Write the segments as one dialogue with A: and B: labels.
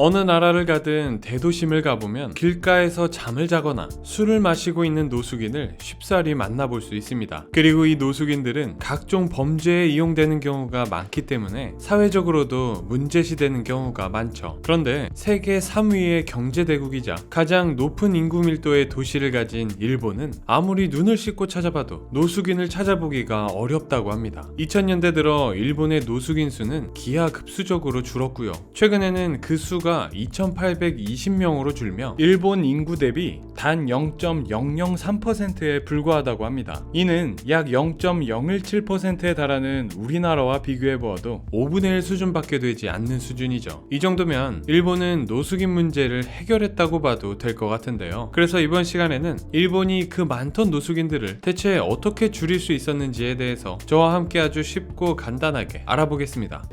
A: 어느 나라를 가든 대도심을 가보면 길가에서 잠을 자거나 술을 마시고 있는 노숙인을 쉽사리 만나볼 수 있습니다. 그리고 이 노숙인들은 각종 범죄에 이용되는 경우가 많기 때문에 사회적으로도 문제시되는 경우가 많죠. 그런데 세계 3위의 경제대국이자 가장 높은 인구 밀도의 도시를 가진 일본은 아무리 눈을 씻고 찾아봐도 노숙인을 찾아보기가 어렵다고 합니다. 2000년대 들어 일본의 노숙인 수는 기하급수적으로 줄었고요. 최근에는 그 수가 2820명으로 줄며 일본 인구 대비 단 0.003%에 불과하다고 합니다. 이는 약 0.017%에 달하는 우리나라와 비교해보아도 5분의 1 수준밖에 되지 않는 수준이죠. 이 정도면 일본은 노숙인 문제를 해결했다고 봐도 될 것 같은데요. 그래서 이번 시간에는 일본이 그 많던 노숙인들을 대체 어떻게 줄일 수 있었는지에 대해서 저와 함께 아주 쉽고 간단하게 알아보겠습니다.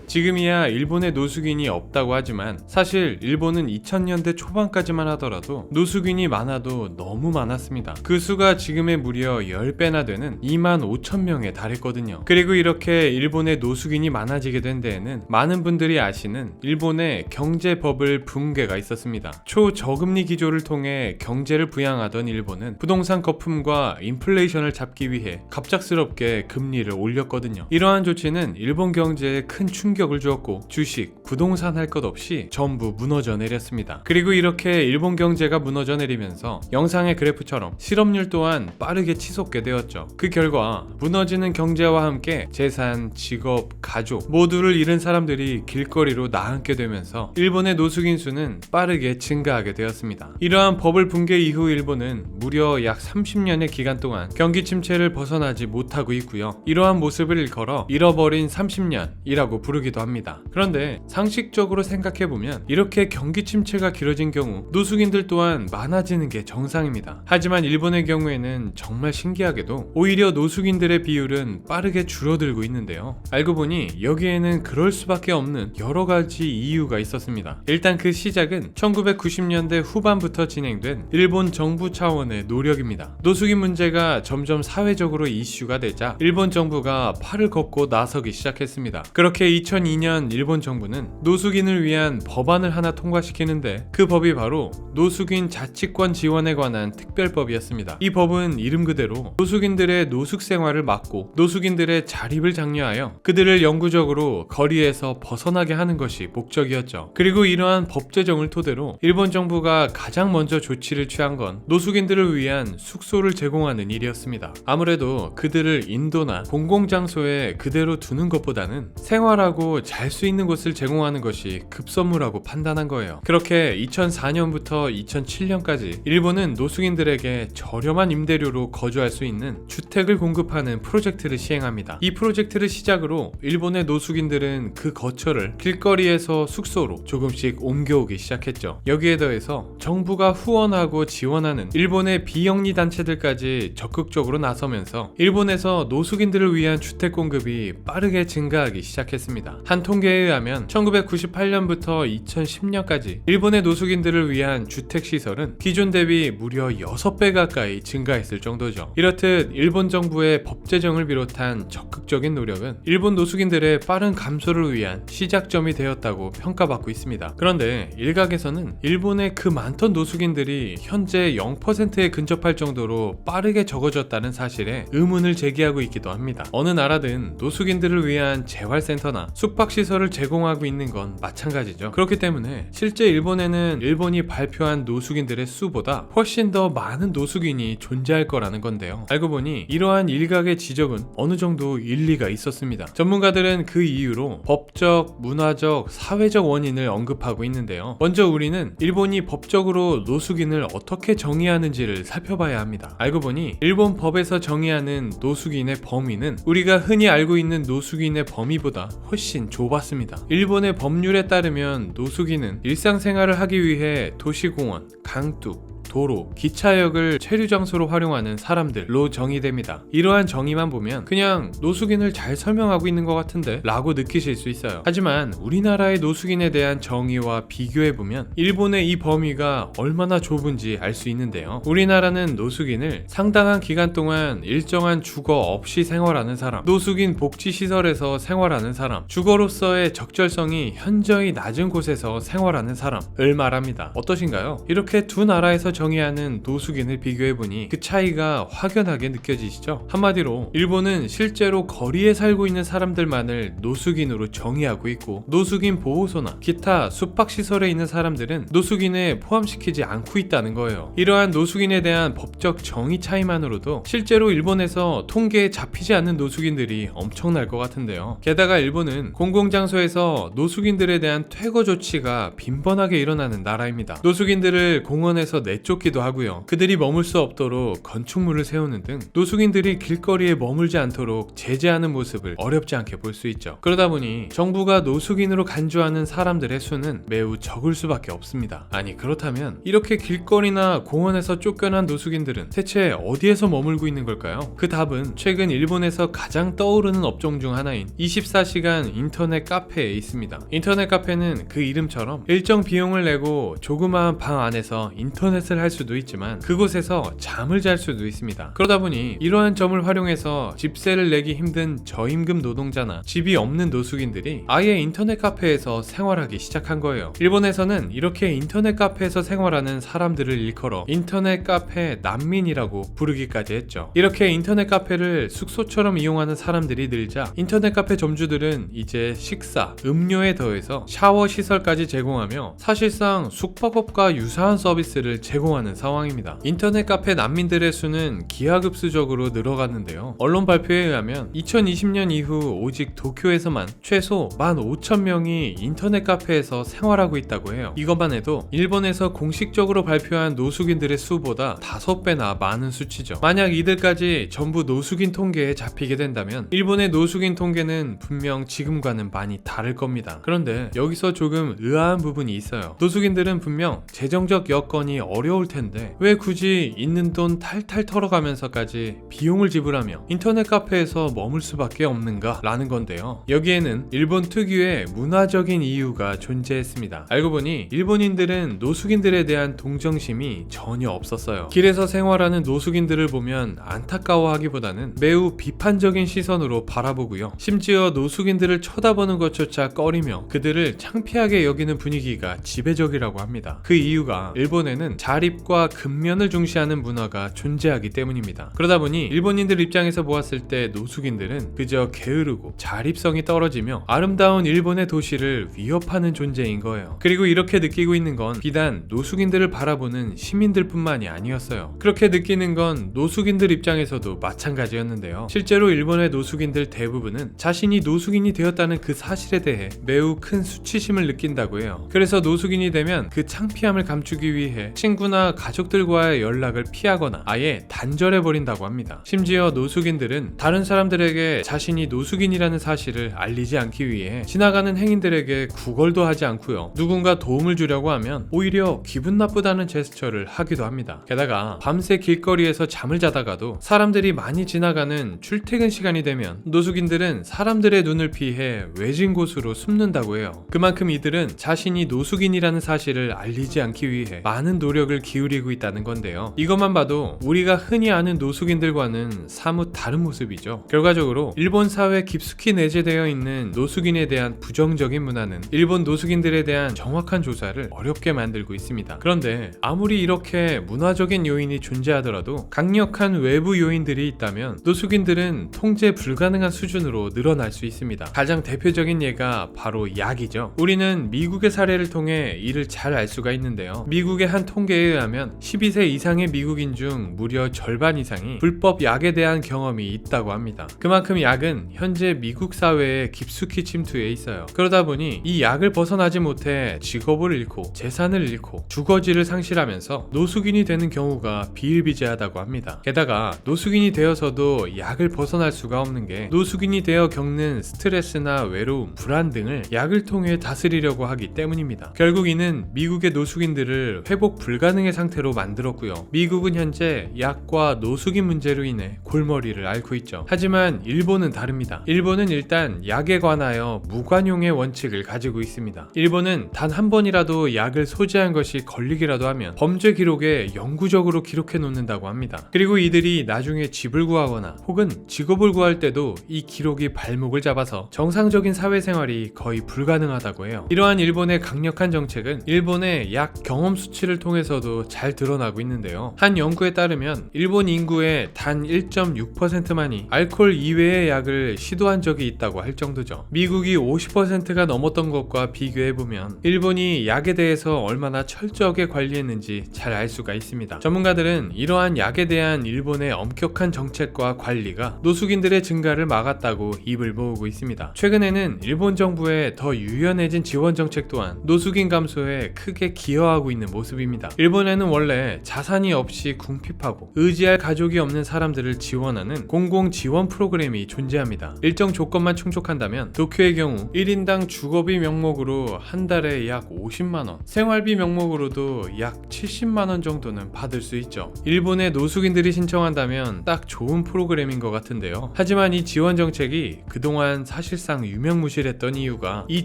A: 지금이야 일본에 노숙인이 없다고 하지만 사실 일본은 2000년대 초반까지만 하더라도 노숙인이 많아도 너무 많았습니다. 그 수가 지금의 무려 10배나 되는 25,000명에 달했거든요. 그리고 이렇게 일본의 노숙인이 많아지게 된 데에는 많은 분들이 아시는 일본의 경제버블 붕괴가 있었습니다. 초저금리 기조를 통해 경제를 부양하던 일본은 부동산 거품과 인플레이션을 잡기 위해 갑작스럽게 금리를 올렸거든요. 이러한 조치는 일본 경제에 큰 충격을 주었고 주식, 부동산 할 것 없이 전부 무너져 내렸습니다. 그리고 이렇게 일본 경제가 무너져 내리면서 영상의 그래프처럼 실업률 또한 빠르게 치솟게 되었죠. 그 결과 무너지는 경제와 함께 재산, 직업, 가족 모두를 잃은 사람들이 길거리로 나앉게 되면서 일본의 노숙인 수는 빠르게 증가하게 되었습니다. 이러한 버블 붕괴 이후 일본은 무려 약 30년의 기간 동안 경기 침체를 벗어나지 못하고 있고요. 이러한 모습을 일컬어 잃어버린 30년이라고 부르기도 합니다. 그런데 상식적으로 생각해보면 이렇게 경기 침체가 길어진 경우 노숙인들 또한 많아지는 게 정상입니다. 하지만 일본의 경우에는 정말 신기하게도 오히려 노숙인들의 비율은 빠르게 줄어들고 있는데요. 알고 보니 여기에는 그럴 수밖에 없는 여러 가지 이유가 있었습니다. 일단 그 시작은 1990년대 후반부터 진행된 일본 정부 차원의 노력입니다. 노숙인 문제가 점점 사회적으로 이슈가 되자 일본 정부가 팔을 걷고 나서기 시작했습니다. 그렇게 2002년 일본 정부는 노숙인을 위한 법안을 하나 통과시키는데 그 법이 바로 노숙인 자치권 지원에 관한 특별법이었습니다. 이 법은 이름 그대로 노숙인들의 노숙 생활을 막고 노숙인들의 자립을 장려하여 그들을 영구적으로 거리에서 벗어나게 하는 것이 목적이었죠. 그리고 이러한 법 제정을 토대로 일본 정부가 가장 먼저 조치를 취한 건 노숙인들을 위한 숙소를 제공하는 일이었습니다. 아무래도 그들을 인도나 공공장소에 그대로 두는 것보다는 생활하고 잘 수 있는 곳을 제공하는 것이 급선무라고 판단한 거예요. 그렇게 2004년부터 2007년까지 일본은 노숙인들에게 저렴한 임대료로 거주할 수 있는 주택을 공급하는 프로젝트를 시행합니다. 이 프로젝트를 시작으로 일본의 노숙인들은 그 거처를 길거리에서 숙소로 조금씩 옮겨오기 시작했죠. 여기에 더해서 정부가 후원하고 지원하는 일본의 비영리 단체들까지 적극적으로 나서면서 일본에서 노숙인들을 위한 주택 공급이 빠르게 증가하기 시작했습니다. 한 통계에 의하면 1998년부터 2010년까지 일본의 노숙인들을 위한 주택시설은 기존 대비 무려 6배 가까이 증가했을 정도죠. 이렇듯 일본 정부의 법 제정을 비롯한 적극적인 노력은 일본 노숙인들의 빠른 감소를 위한 시작점이 되었다고 평가받고 있습니다. 그런데 일각에서는 일본의 그 많던 노숙인들이 현재 0%에 근접할 정도로 빠르게 적어졌다는 사실에 의문을 제기하고 있기도 합니다. 어느 나라든 노숙인들을 위한 재활센터나 숙박시설을 제공하고 있는 건 마찬가지죠. 그렇기 때문에 실제 일본에는 일본이 발표한 노숙인들의 수보다 훨씬 더 많은 노숙인이 존재할 거라는 건데요. 알고 보니 이러한 일각의 지적은 어느 정도 일리가 있었습니다. 전문가들은 그 이유로 법적, 문화적, 사회적 원인을 언급하고 있는데요. 먼저 우리는 일본이 법적으로 노숙인을 어떻게 정의하는지를 살펴봐야 합니다. 알고 보니 일본 법에서 정의하는 노숙인의 범위는 우리가 흔히 알고 있는 노숙인의 범위보다 훨씬 좁았습니다. 일본의 법률에 따르면 노숙인은 일상생활을 하기 위해 도시공원, 강둑, 도로, 기차역을 체류 장소로 활용하는 사람들로 정의됩니다. 이러한 정의만 보면 그냥 노숙인을 잘 설명하고 있는 것 같은데 라고 느끼실 수 있어요. 하지만 우리나라의 노숙인에 대한 정의와 비교해보면 일본의 이 범위가 얼마나 좁은지 알 수 있는데요. 우리나라는 노숙인을 상당한 기간 동안 일정한 주거 없이 생활하는 사람, 노숙인 복지시설에서 생활하는 사람, 주거로서의 적절성이 현저히 낮은 곳에서 생활하는 사람을 말합니다. 어떠신가요? 이렇게 두 나라에서 정의하는 노숙인을 비교해보니 그 차이가 확연하게 느껴지시죠? 한마디로 일본은 실제로 거리에 살고 있는 사람들만을 노숙인으로 정의하고 있고, 노숙인 보호소나 기타 숙박시설에 있는 사람들은 노숙인에 포함시키지 않고 있다는 거예요. 이러한 노숙인에 대한 법적 정의 차이만으로도 실제로 일본에서 통계에 잡히지 않는 노숙인들이 엄청날 것 같은데요. 게다가 일본은 공공장소에서 노숙인들에 대한 퇴거 조치가 빈번하게 일어나는 나라입니다. 노숙인들을 공원에서 내쫓기도 하고요. 그들이 머물 수 없도록 건축물을 세우는 등 노숙인들이 길거리에 머물지 않도록 제재하는 모습을 어렵지 않게 볼 수 있죠. 그러다 보니 정부가 노숙인으로 간주하는 사람들의 수는 매우 적을 수밖에 없습니다. 아니, 그렇다면 이렇게 길거리나 공원에서 쫓겨난 노숙인들은 대체 어디에서 머물고 있는 걸까요? 그 답은 최근 일본에서 가장 떠오르는 업종 중 하나인 24시간 인터넷 카페에 있습니다. 인터넷 카페는 그 이름처럼 일정 비용을 내고 조그마한 방 안에서 인터넷을 할 수도 있지만 그곳에서 잠을 잘 수도 있습니다. 그러다 보니 이러한 점을 활용해서 집세를 내기 힘든 저임금 노동자나 집이 없는 노숙인들이 아예 인터넷 카페에서 생활하기 시작한 거예요. 일본에서는 이렇게 인터넷 카페에서 생활하는 사람들을 일컬어 인터넷 카페 난민이라고 부르기까지 했죠. 이렇게 인터넷 카페를 숙소처럼 이용하는 사람들이 늘자 인터넷 카페 점주들은 이제 식사, 음료에 더해서 샤워 시설까지 제공하며 사실상 숙박업과 유사한 서비스를 제공하는 상황입니다. 인터넷 카페 난민들의 수는 기하급수적으로 늘어갔는데요. 언론 발표에 의하면 2020년 이후 오직 도쿄에서만 최소 15,000명이 인터넷 카페에서 생활하고 있다고 해요. 이것만 해도 일본에서 공식적으로 발표한 노숙인들의 수보다 5배나 많은 수치죠. 만약 이들까지 전부 노숙인 통계에 잡히게 된다면 일본의 노숙인 통계는 분명 지금과는 많이 다를 겁니다. 그런데 여기서 조금 의아한 부분이 있어요. 노숙인들은 분명 재정적 여건이 어려울 텐데 왜 굳이 있는 돈 탈탈 털어가면서까지 비용을 지불하며 인터넷 카페에서 머물 수밖에 없는가 라는 건데요. 여기에는 일본 특유의 문화적인 이유가 존재했습니다. 알고 보니 일본인들은 노숙인들에 대한 동정심이 전혀 없었어요. 길에서 생활하는 노숙인들을 보면 안타까워하기보다는 매우 비판적인 시선으로 바라보고요. 심지어 노숙인들을 쳐다보는 것조차 꺼리며 그들을 창피하게 여기는 분위기가 지배적이라고 합니다. 그 이유가 일본에는 자립과 근면을 중시하는 문화가 존재하기 때문입니다. 그러다 보니 일본인들 입장에서 보았을 때 노숙인들은 그저 게으르고 자립성이 떨어지며 아름다운 일본의 도시를 위협하는 존재인 거예요. 그리고 이렇게 느끼고 있는 건 비단 노숙인들을 바라보는 시민들뿐만이 아니었어요. 그렇게 느끼는 건 노숙인들 입장에서도 마찬가지였는데요. 실제로 일본의 노숙인들 대부분은 자신이 노숙인이 되었다는 그 사실에 대해 매우 큰 수치심을 느낀다고 해요. 그래서 노숙인이 되면 그 창피함을 감추기 위해 친구나 가족들과의 연락을 피하거나 아예 단절해버린다고 합니다. 심지어 노숙인들은 다른 사람들에게 자신이 노숙인이라는 사실을 알리지 않기 위해 지나가는 행인들에게 구걸도 하지 않고요. 누군가 도움을 주려고 하면 오히려 기분 나쁘다는 제스처를 하기도 합니다. 게다가 밤새 길거리에서 잠을 자다가도 사람들이 많이 지나가는 출퇴근 시간이 되면 노숙인들은 사람들의 눈을 피해 외진 곳으로 숨는다고 해요. 그만큼 이들은 자신이 노숙인이라는 사실을 알리지 않기 위해 많은 노력을 기울이고 있다는 건데요. 이것만 봐도 우리가 흔히 아는 노숙인들과는 사뭇 다른 모습이죠. 결과적으로 일본 사회에 깊숙이 내재되어 있는 노숙인에 대한 부정적인 문화는 일본 노숙인들에 대한 정확한 조사를 어렵게 만들고 있습니다. 그런데 아무리 이렇게 문화적인 요인이 존재하더라도 강력한 외부 요인들이 있다면 노숙인들은 통제 불가능한 수준으로 늘어날 수 있습니다. 가장 대표적인 예가 바로 약이죠. 우리는 미국의 사례를 통해 이를 잘 알 수가 있는데요. 미국의 한 통계에 의하면 12세 이상의 미국인 중 무려 절반 이상이 불법 약에 대한 경험이 있다고 합니다. 그만큼 약은 현재 미국 사회에 깊숙이 침투해 있어요. 그러다 보니 이 약을 벗어나지 못해 직업을 잃고 재산을 잃고 주거지를 상실하면서 노숙인이 되는 경우가 비일비재하다고 합니다. 게다가 노숙인이 되어서도 약을 벗어날 수가 없는 게 노숙인이 되어 겪는 스트레스나 외로움, 불안 등을 약을 통해 다스리려고 하기 때문입니다. 결국 이는 미국의 노숙인들을 회복 불가능한 불가능의 상태로 만들었고요. 미국은 현재 약과 노숙인 문제로 인해 골머리를 앓고 있죠. 하지만 일본은 다릅니다. 일본은 일단 약에 관하여 무관용의 원칙을 가지고 있습니다. 일본은 단 한 번이라도 약을 소지한 것이 걸리기라도 하면 범죄 기록에 영구적으로 기록해 놓는다고 합니다. 그리고 이들이 나중에 집을 구하거나 혹은 직업을 구할 때도 이 기록이 발목을 잡아서 정상적인 사회생활이 거의 불가능하다고 해요. 이러한 일본의 강력한 정책은 일본의 약 경험 수치를 통해서도 잘 드러나고 있는데요. 한 연구에 따르면 일본 인구의 단 1.6%만이 알코올 이외의 약을 시도한 적이 있다고 할 정도죠. 미국이 50%가 넘었던 것과 비교해보면 일본이 약에 대해서 얼마나 철저하게 관리했는지 잘 알 수가 있습니다. 전문가들은 이러한 약에 대한 일본의 엄격한 정책과 관리가 노숙인들의 증가를 막았다고 입을 모으고 있습니다. 최근에는 일본 정부의 더 유연해진 지원 정책 또한 노숙인 감소에 크게 기여하고 있는 모습입니다. 일본에는 원래 자산이 없이 궁핍하고 의지할 가족이 없는 사람들을 지원하는 공공 지원 프로그램이 존재합니다. 일정 조건만 충족한다면 도쿄의 경우 1인당 주거비 명목으로 한 달에 약 50만원, 생활비 명목으로도 약 70만원 정도는 받을 수 있죠. 일본의 노숙인들이 신청한다면 딱 좋은 프로그램인 것 같은데요. 하지만 이 지원 정책이 그동안 사실상 유명무실했던 이유가 이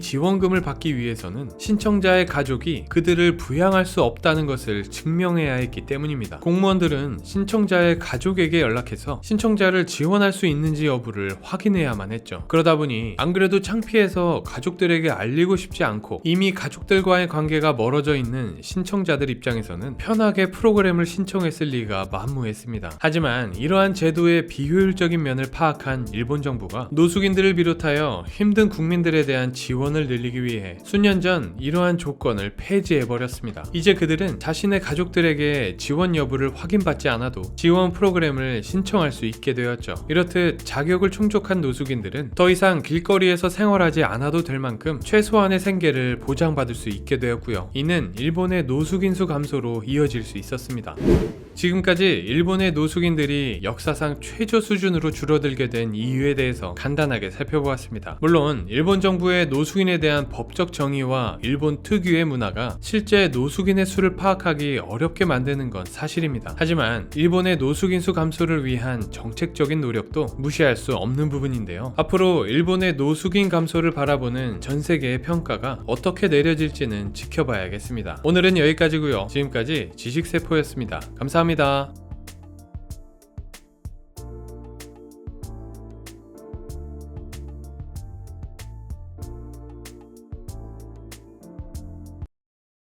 A: 지원금을 받기 위해서는 신청자의 가족이 그들을 부양할 수 없다는 것을 증명해야 했기 때문입니다. 공무원들은 신청자의 가족에게 연락해서 신청자를 지원할 수 있는지 여부를 확인해야만 했죠. 그러다 보니 안 그래도 창피해서 가족들에게 알리고 싶지 않고 이미 가족들과의 관계가 멀어져 있는 신청자들 입장에서는 편하게 프로그램을 신청했을 리가 만무했습니다. 하지만 이러한 제도의 비효율적인 면을 파악한 일본 정부가 노숙인들을 비롯하여 힘든 국민들에 대한 지원을 늘리기 위해 수년 전 이러한 조건을 폐지해버렸습니다. 이제 그들은 자신의 가족들에게 지원 여부를 확인받지 않아도 지원 프로그램을 신청할 수 있게 되었죠. 이렇듯 자격을 충족한 노숙인들은 더 이상 길거리에서 생활하지 않아도 될 만큼 최소한의 생계를 보장받을 수 있게 되었고요. 이는 일본의 노숙인 수 감소로 이어질 수 있었습니다. 지금까지 일본의 노숙인들이 역사상 최저 수준으로 줄어들게 된 이유에 대해서 간단하게 살펴보았습니다. 물론 일본 정부의 노숙인에 대한 법적 정의와 일본 특유의 문화가 실제 노숙인의 수를 파악하기 어렵게 만드는 건 사실입니다. 하지만 일본의 노숙인 수 감소를 위한 정책적인 노력도 무시할 수 없는 부분인데요. 앞으로 일본의 노숙인 감소를 바라보는 전 세계의 평가가 어떻게 내려질지는 지켜봐야겠습니다. 오늘은 여기까지고요. 지금까지 지식세포였습니다. 감사합니다.